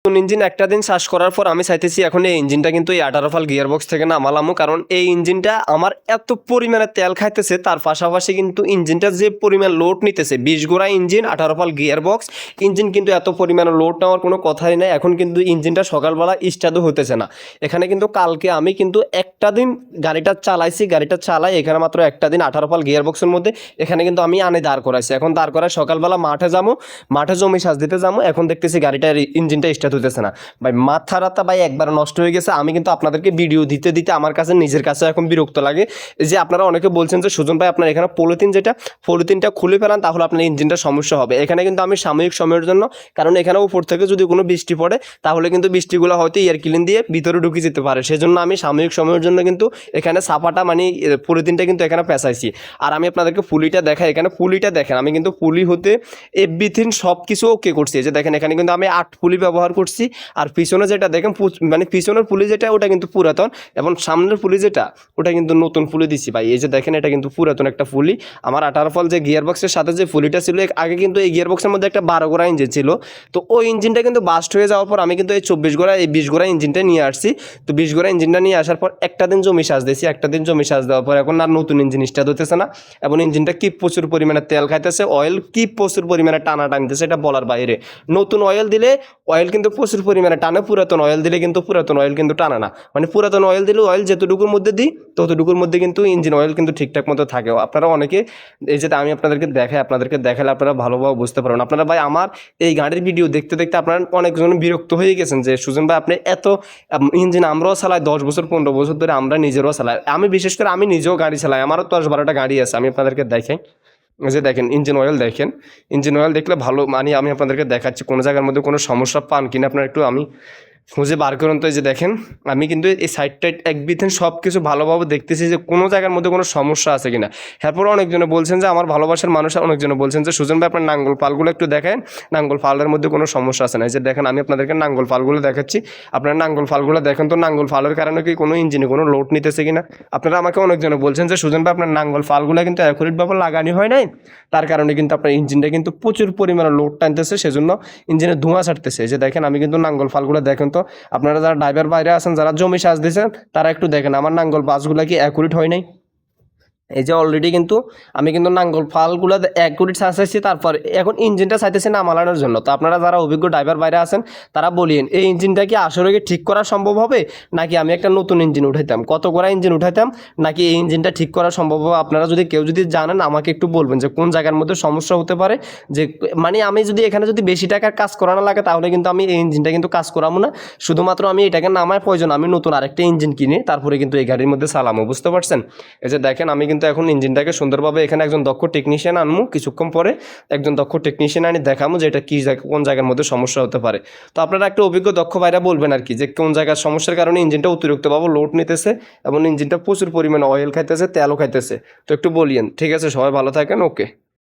Engine একটা দিন charge করার পর আমি চাইতেছি এখন এই ইঞ্জিনটা কিন্তু এই 18 ফাল গিয়ার বক্স থেকে নামালামো, কারণ এই ইঞ্জিনটা আমার এত পরিমাণে তেল খাইতেছে, তার পাশাপাশি কিন্তু ইঞ্জিনটা যে পরিমাণ লোড নিতেছে 20 গোড়া ইঞ্জিন 18 ফাল গিয়ার বক্স ইঞ্জিন কিন্তু এত পরিমাণে লোড নেওয়ার কোনো কথাই নেই। এখন কিন্তু ইঞ্জিনটা সকালবেলা স্টার্টও হতেছে না। এখানে কিন্তু কালকে আমি কিন্তু একটা দিন গাড়িটা চালাই এখানে মাত্র একটা দিন 18 ফাল গিয়ার বক্সের মধ্যে এখানে কিন্তু আমি আনে দাঁড় করাইছি। এখন দাঁড় করায় সকালবেলা মাঠে জমি সাজ দিতে যাবো, এখন দেখতেছি গাড়িটার ইঞ্জিনটা স্টার্ট হতেছে না। ভাই মাথা রাতা ভাই একবার নষ্ট হয়ে গেছে। আমি কিন্তু আপনাদেরকে ভিডিও দিতে দিতে আমার কাছে নিজের কাছে এখন বিরক্ত লাগে যে আপনারা অনেকে বলছেন যে সুজন ভাই আপনার এখানে পলিথিনটা খুলে ফেলান তাহলে আপনার ইঞ্জিনটা সমস্যা হবে। এখানে কিন্তু আমি সাময়িক সময়ের জন্য, কারণ এখানে উপর থেকে যদি কোনো বৃষ্টি পড়ে তাহলে কিন্তু বৃষ্টিগুলো হয়তো এয়ার ক্লিন দিয়ে ভিতরে ঢুকে যেতে পারে, সেজন্য আমি সাময়িক সময়ের জন্য কিন্তু এখানে ছাপাটা মানে পলিথিনটা কিন্তু এখানে পেঁচাইছি। আর আমি আপনাদেরকে পুলিটা দেখাই, এখানে পুলিটা দেখেন আমি কিন্তু পুলি হতে এভরিথিং সব কিছু ওকে করছি। যে দেখেন এখানে কিন্তু আমি 8 পুলি ব্যবহার করছি। আর পিছনে যেটা দেখেন মানে পিছনের পুলি যেটা ওটা কিন্তু পুরাতন, এবং সামনের পুলি যেটা ওটা কিন্তু নতুন পুলি দিছি ভাই। এই যে দেখেন এটা কিন্তু পুরাতন একটা পুলি। আমার 18 ফল যে গিয়ার বক্সের সাথে যে পুলিটা ছিল আগে কিন্তু এই গিয়ার বক্সের মধ্যে একটা 12 গোড়া ইঞ্জিন ছিল, তো ওই ইঞ্জিনটা কিন্তু বাস্ট হয়ে যাওয়ার পর আমি কিন্তু এই 24 গোড়া এই 20 গোড়া ইঞ্জিনটা নিয়ে আসছি। তো 20 গোড়া ইঞ্জিনটা নিয়ে আসার পর একটা দিন জমি সাজ দিয়েছি, একটা দিন জমি সাজ দেওয়ার পর এখন আর নতুন ইঞ্জিন স্টার্ট হতেছে না, এবং ইঞ্জিনটা কি প্রচুর পরিমাণে তেল খাইতেছে, অয়েল কি প্রচুর পরিমাণে টানা টানতেছে এটা বলার বাইরে। নতুন অয়েল দিলে অয়েল কিন্তু প্রচুর পরিমাণে টানে, পুরাতন অয়েল দিলে কিন্তু পুরাতন অয়েল কিন্তু টানে না। মানে পুরাতন অয়েল দিলে অয়েল যতটুকুর মধ্যে দিই ততটুকুর মধ্যে কিন্তু ইঞ্জিন অয়েল কিন্তু ঠিকঠাক মতো থাকে। আপনারা অনেকে এই যে আমি আপনাদেরকে দেখালে আপনারা ভালোভাবে বুঝতে পারবেন। আপনারা ভাই আমার এই গাড়ির ভিডিও দেখতে দেখতে আপনারা অনেকজন বিরক্ত হয়ে গেছেন যে সুজন ভাই আপনি এত ইঞ্জিন আমরাও চালাই 10 বছর 15 বছর ধরে, আমরা নিজেরাও চালাই। আমি বিশেষ করে আমি নিজেও গাড়ি চালাই, আমারও 10-12টা গাড়ি আছে। আমি আপনাদেরকে দেখাই, যে দেখেন ইঞ্জিন অয়েল দেখেন, ইঞ্জিন অয়েল দেখলে ভালো মানে আমি আপনাদেরকে দেখাচ্ছি কোনো জায়গার মধ্যে কোনো সমস্যা পান কিনা আপনারা একটু আমি খুঁজে বার করুন। তো এই যে দেখেন আমি কিন্তু এই সাইডটা একবিথেন সব কিছু ভালোভাবে দেখতেছি যে কোনো জায়গার মধ্যে কোনো সমস্যা আছে কিনা। এরপর অনেকজনে বলছেন যে আমার ভালোবাসার মানুষ অনেকজনে বলছেন যে সুজন ভাই আপনার নাঙ্গল পালগুলো একটু দেখেন, নাঙ্গল ফালের মধ্যে কোনো সমস্যা আছে না। এই যে দেখেন আমি আপনাদেরকে নাঙ্গল ফালগুলো দেখাচ্ছি, আপনারা নাঙ্গল ফালগুলো দেখেন তো নাঙ্গল ফালের কারণে কি কোনো ইঞ্জিনে কোনো লোড নিতেছে কিনা। আপনারা আমাকে অনেকজনে বলছেন যে সুজন ভাই আপনার নাঙ্গল ফালগুলো কিন্তু অ্যাকুরেটভাবে লাগানো হয় নাই, তার কারণে কিন্তু আপনার ইঞ্জিনটা কিন্তু প্রচুর পরিমাণে লোড টানতেছে, সেজন্য ইঞ্জিনে ধোঁয়া ছাড়তেছে। এই যে দেখেন আমি কিন্তু নাঙ্গল ফালগুলো দেখেন তো আপনারা যারা ড্রাইভার বাইরে আছেন যারা জমি সাজ দিয়েছেন তারা একটু দেখেন আমার নাঙ্গল পাসগুলো কি অ্যাকুরেট হয় নাই। এই যে অলরেডি কিন্তু আমি কিন্তু নাঙ্গল ফালগুলো অ্যাকুরেট চাইছি, তারপর এখন ইঞ্জিনটা চাইতেছি নামালানোর জন্য। তো আপনারা যারা অভিজ্ঞ ড্রাইভার বাইরে আছেন তারা বলিয়েন এই ইঞ্জিনটা কি আসলে কি ঠিক করা সম্ভব হবে, নাকি আমি একটা নতুন ইঞ্জিন উঠাইতাম, কত করা ইঞ্জিন উঠাইতাম, নাকি এই ইঞ্জিনটা ঠিক করা সম্ভব হবে। আপনারা যদি কেউ যদি জানেন আমাকে একটু বলবেন যে কোন জায়গার মধ্যে সমস্যা হতে পারে। যে মানে আমি যদি এখানে যদি বেশি টাকার কাজ করানো লাগে তাহলে কিন্তু আমি এই ইঞ্জিনটা কিন্তু কাজ করাবো না, শুধুমাত্র আমি এটাকে নামায় প্রয়োজন আমি নতুন আরেকটা ইঞ্জিন কিনে তারপরে কিন্তু এই গাড়ির মধ্যে চালামো, বুঝতে পারছেন। এই যে দেখেন আমি কিন্তু এখন ইঞ্জিনটাকে সুন্দরভাবে এখানে একজন দক্ষ টেকনিশিয়ান আনবো, কিছুক্ষণ পরে একজন দক্ষ টেকনিশিয়ান আনি দেখাবো যে এটা কি কোন জায়গার মধ্যে সমস্যা হতে পারে। তো আপনারা একটা অভিজ্ঞ দক্ষ ভাইরা বলবেন আর কি যে কোন জায়গার সমস্যার কারণে ইঞ্জিনটা অতিরিক্তভাবে লোড নিতেছে এবং ইঞ্জিনটা প্রচুর পরিমাণে অয়েল খাইতেছে, তেলও খাইতেছে। তো একটু বলিয়েন, ঠিক আছে? সবাই ভালো থাকেন, ওকে।